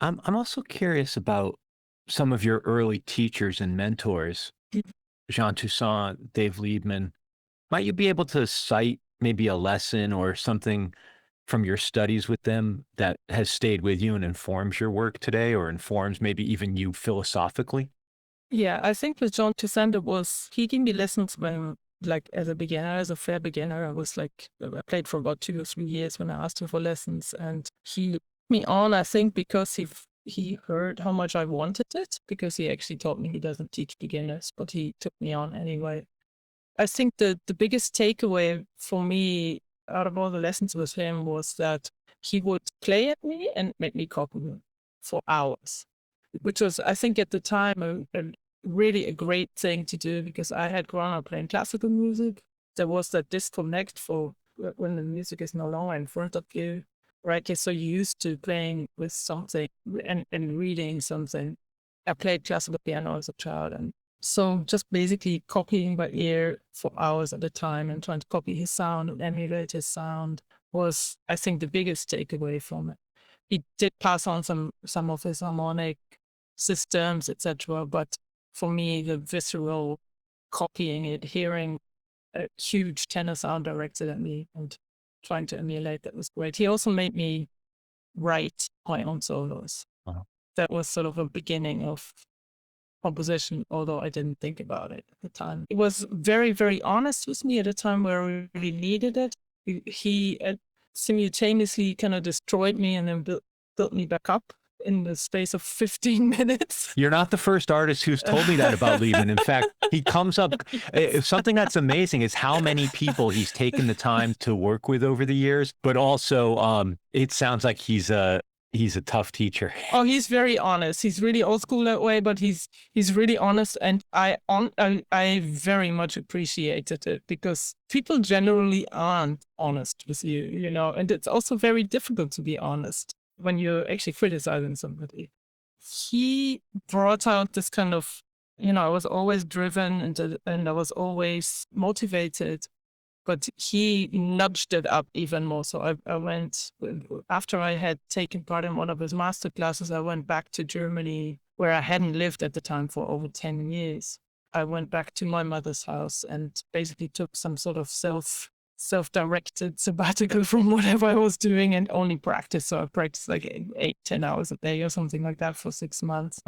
I'm also curious about some of your early teachers and mentors, Jean Toussaint, Dave Liebman. Might you be able to cite maybe a lesson or something from your studies with them that has stayed with you and informs your work today or informs maybe even you philosophically? Yeah, I think with John Toussaint, he gave me lessons when, like, as a beginner, as a fair beginner, I played for about 2 or 3 years when I asked him for lessons. And he put me on, I think, because he heard how much I wanted it, because he actually told me he doesn't teach beginners, but he took me on anyway. I think the biggest takeaway for me out of all the lessons with him was that he would play at me and make me copy him for hours, which was, I think, at the time really a great thing to do because I had grown up playing classical music. There was that disconnect for when the music is no longer in front of you, right? You're so used to playing with something and reading something. I played classical piano as a child, and so just basically copying by ear for hours at a time and trying to copy his sound and emulate his sound was, I think, the biggest takeaway from it. He did pass on some of his harmonic systems, etc. But for me, the visceral copying it, hearing a huge tenor sound directed at me and trying to emulate that was great. He also made me write my own solos. Uh-huh. That was sort of a beginning of composition, although I didn't think about it at the time. He was very, very honest with me at a time where I really needed it. He simultaneously kind of destroyed me and then built me back up in the space of 15 minutes. You're not the first artist who's told me that about Liebman. In fact, he comes up, something that's amazing is how many people he's taken the time to work with over the years, but also it sounds like he's a tough teacher. Oh, he's very honest. He's really old school that way, but he's really honest, and I very much appreciated it because people generally aren't honest with you, and it's also very difficult to be honest when you're actually criticizing somebody. He brought out this kind of, I was always driven and I was always motivated, but he nudged it up even more. So I went, after I had taken part in one of his master classes, I went back to Germany where I hadn't lived at the time for over 10 years. I went back to my mother's house and basically took some sort of self-directed sabbatical from whatever I was doing and only practiced. So I practiced like 8, 10 hours a day or something like that for 6 months.